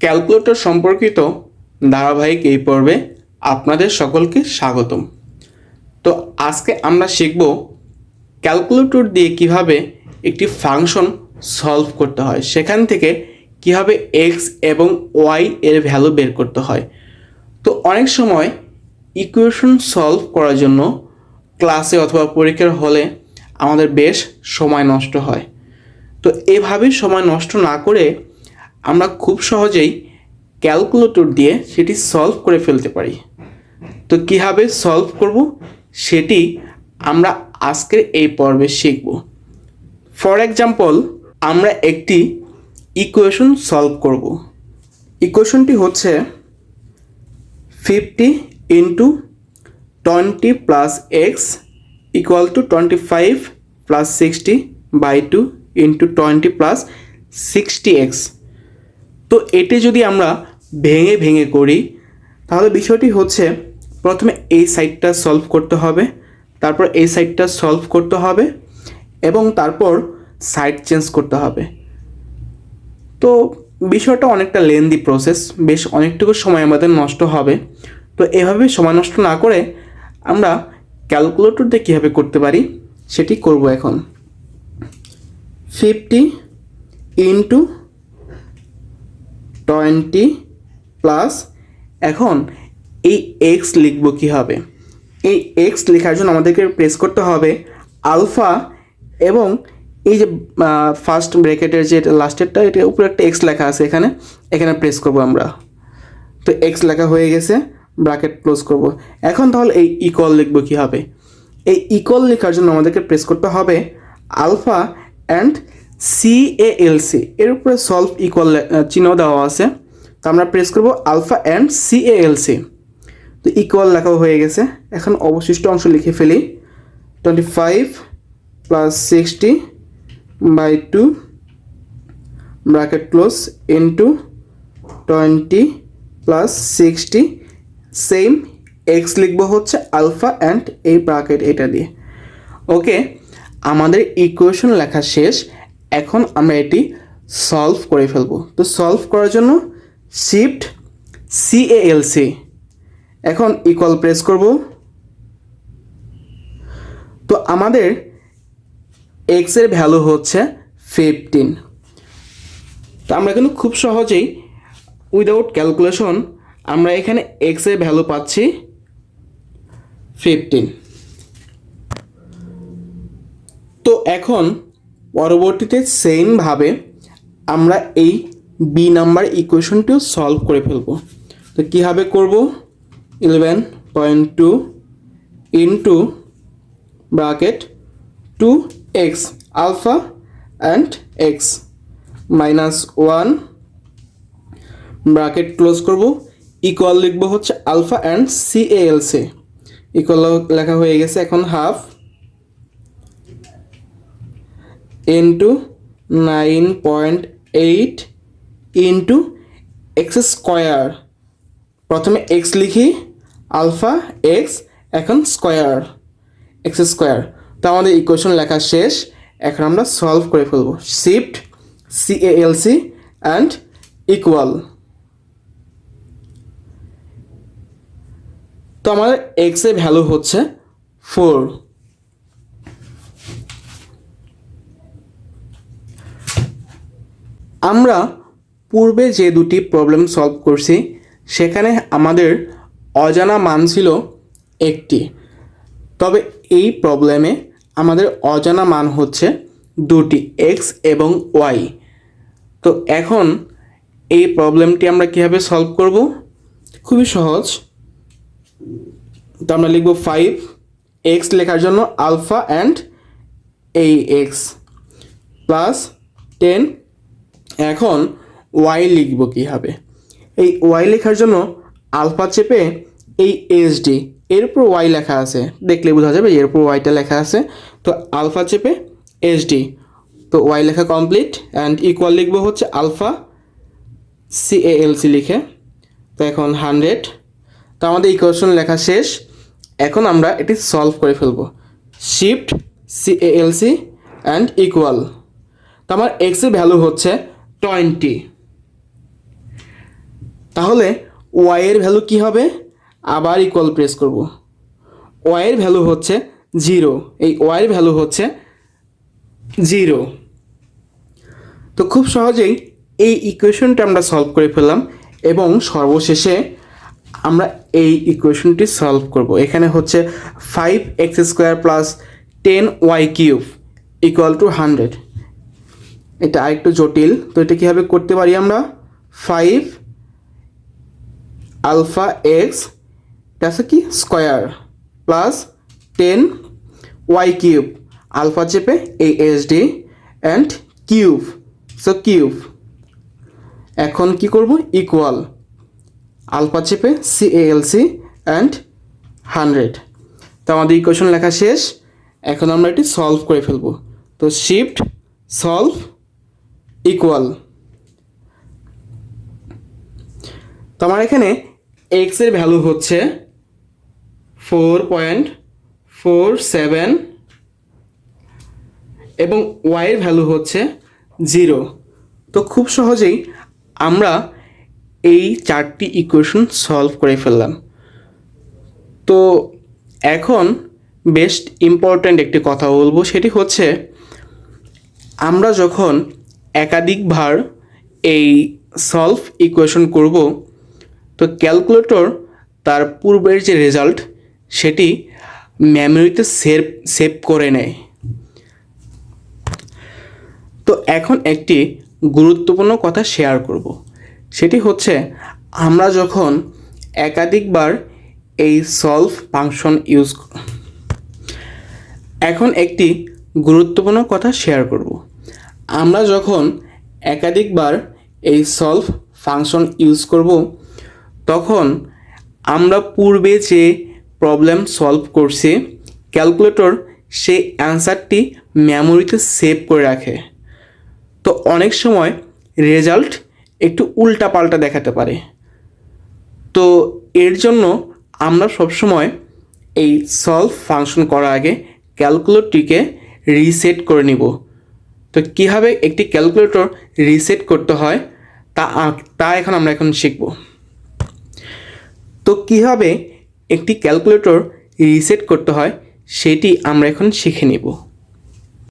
Calculator সম্পর্কিত ধারাবাহিক এই পর্বে আপনাদের সকলকে স্বাগতম। তো আজকে আমরা শিখব ক্যালকুলেটর দিয়ে কিভাবে একটি ফাংশন সলভ করতে হয়, সেখান থেকে কিভাবে এক্স এবং ওয়াই এর ভ্যালু বের করতে হয়। তো অনেক সময় ইকুয়েশন সলভ করার জন্য ক্লাসে অথবা পরীক্ষার হলে আমাদের বেশ সময় নষ্ট হয়। তো এভাবে সময় নষ্ট না করে আমরা খুব সহজেই ক্যালকুলেটর দিয়ে সেটি সলভ করে ফেলতে পারি। তো কীভাবে সলভ করব সেটি আমরা আজকের এই পর্বে শিখব। ফর এক্সাম্পল, আমরা একটি ইকুয়েশন সলভ করব। ইকুয়েশনটি হচ্ছে 50 into 20 plus x equal to 25 plus 60 by 2 into 20 plus 60x। তো এটি যদি আমরা ভেঙে ভেঙে করি তাহলে বিষয়টি হচ্ছে, প্রথমে এই সাইডটা সলভ করতে হবে, তারপর এই সাইডটা সলভ করতে হবে এবং তারপর সাইড চেঞ্জ করতে হবে। তো বিষয়টা অনেকটা লেন্দি প্রসেস, বেশ অনেকটুকু সময় আমাদের নষ্ট হবে। তো এভাবে সময় নষ্ট না করে আমরা ক্যালকুলেটর দিয়ে কীভাবে করতে পারি সেটি করব এখন। 50 ইন্টু 20 প্লাস, এখন এই এক্স লিখব কীভাবে? এই এক্স লেখার জন্য আমাদেরকে প্রেস করতে হবে আলফা, এবং এই যে ফার্স্ট ব্র্যাকেটের যে লাস্টেরটা, এটা উপরে একটা এক্স লেখা আছে, এখানে প্রেস করব আমরা। তো এক্স লেখা হয়ে গেছে, ব্র্যাকেট ক্লোজ করব। এখন তাহলে এই ইকুয়াল লিখব কীভাবে? এই ইকুয়াল লেখার জন্য আমাদেরকে প্রেস করতে হবে আলফা অ্যান্ড CALC, এর উপরে সলভ ইকুয়াল চিহ্ন দেওয়া আছে। তো আমরা প্রেস করব আলফা অ্যান্ড CALC। তো ইকুয়াল লেখাও হয়ে গেছে। এখন অবশিষ্ট অংশ লিখে ফেলি। 25 plus 60 by 2 bracket close into 20 plus 60, same x লিখবো হচ্ছে আলফা অ্যান্ড এই ব্র্যাকেট এটা দিয়ে। ওকে, আমাদের ইকুয়েশন লেখা শেষ। এখন আমরা এটি সলভ করে ফেলবো। তো সলভ করার জন্য শিফট CALC, এখন ইকুয়াল প্রেস করব। তো আমাদের এক্সের ভ্যালু হচ্ছে 15। তো আমরা কিন্তু খুব সহজেই উইদাউট ক্যালকুলেশন আমরা এখানে এক্সের ভ্যালু পাচ্ছি 15। তো এখন পরবর্তীতে সেমভাবে আমরা এই বি নাম্বার ইকুয়েশনটিও সলভ করে ফেলব। তো কীভাবে করব? 11.2 into bracket 2x alpha and x minus 1 bracket close করব, ইকুয়াল লিখবো হচ্ছে আলফা অ্যান্ড CALC। ইকুয়াল লেখা হয়ে গেছে। এখন half into 9.8 into x square. প্রথমে এক্স লিখি, আলফা এক্স, এখন স্কোয়ার এক্স স্কোয়ার। তো আমাদের ইকুয়েশন লেখা শেষ। এখন আমরা সলভ করে ফেলবো। Shift CALC and equal. তো আমাদের এক্সের ভ্যালু হচ্ছে 4। আমরা পূর্বে যে দুটি প্রবলেম সলভ করছি সেখানে আমাদের অজানা মান ছিল একটি, তবে এই প্রবলেমে আমাদের অজানা মান হচ্ছে দুটি, এক্স এবং ওয়াই। তো এখন এই প্রবলেমটি আমরা কীভাবে সলভ করব? খুবই সহজ। তো আমরা লিখব 5, এক্স লেখার জন্য আলফা অ্যান্ড এই এক্স প্লাস 10। এখন ওয়াই লিখব কীভাবে? এই ওয়াই লেখার জন্য আলফা চেপে এই SD, এর উপর ওয়াই লেখা আছে, দেখলে বোঝা যাবে এর উপর ওয়াইটা লেখা আছে। তো আলফা চেপে SD, তো ওয়াই লেখা কমপ্লিট অ্যান্ড ইকুয়াল লিখব হচ্ছে আলফা CALC লিখে। তো এখন 100। তো আমাদের ইকুয়েশন লেখা শেষ। এখন আমরা এটি সলভ করে ফেলব। Shift CALC and equal. তো আমার এক্সের ভ্যালু হচ্ছে 20। তাহলে ওয়াই এর ভ্যালু কী হবে? আবার ইকুয়াল প্রেস করব। ওয়াই এর ভ্যালু হচ্ছে 0, এই ওয়াই এর ভ্যালু হচ্ছে 0। তো খুব সহজেই এই ইকুয়েশনটা আমরা সলভ করে ফেললাম এবং সর্বশেষে আমরা এই ইকুয়েশনটি সলভ করব। এখানে হচ্ছে 5x² plus 10y³ equal to 100। এটা আরেকটু জটিল, তো এটা কীভাবে করতে পারি আমরা? 5 আলফা এক্স এটা আছে কি স্কোয়ার প্লাস 10y³ আলফা চেপে এই ASD and cube, so cube. এখন কি করব? ইকুয়াল আলফা চেপে CALC অ্যান্ড 100। তো আমাদের ইকুয়েশন লেখা শেষ। এখন আমরা এটি সলভ করে ফেলব। তো শিফট সলভ ইকুয়াল, তো আমার এখানে এক্স এর ভ্যালু হচ্ছে 4.47 এবং ওয়াই এর ভ্যালু হচ্ছে 0। তো খুব সহজেই আমরা এই 4টি ইকুয়েশন সলভ করে ফেললাম। তো এখন বেস্ট ইম্পর্ট্যান্ট একটি কথা বলবো, সেটি হচ্ছে আমরা যখন একাধিকবার এই সলভ ইকুয়েশন করব, তো ক্যালকুলেটর তার পূর্বের যে রেজাল্ট সেটি মেমোরিতে সেভ করে নেয়। তো এখন একটি গুরুত্বপূর্ণ কথা শেয়ার করব, সেটি হচ্ছে আমরা যখন একাধিকবার এই সলভ ফাংশন এখন একটি গুরুত্বপূর্ণ কথা শেয়ার করব, আমরা যখন একাধিকবার এই সলভ ফাংশন ইউজ করব, তখন আমরা পূর্বে যে প্রবলেম সলভ করছি ক্যালকুলেটর সেই অ্যান্সারটি মেমোরিতে সেভ করে রাখে। তো অনেক সময় রেজাল্ট একটু উল্টাপাল্টা দেখাতে পারে। তো এর জন্য আমরা সবসময় এই সলভ ফাংশন করার আগে ক্যালকুলেটরটিকে রিসেট করে নিব। তো কীভাবে একটি ক্যালকুলেটর রিসেট করতে হয় তা আমরা এখন শিখব। তো কীভাবে একটি ক্যালকুলেটর রিসেট করতে হয় সেটি আমরা এখন শিখে নেব।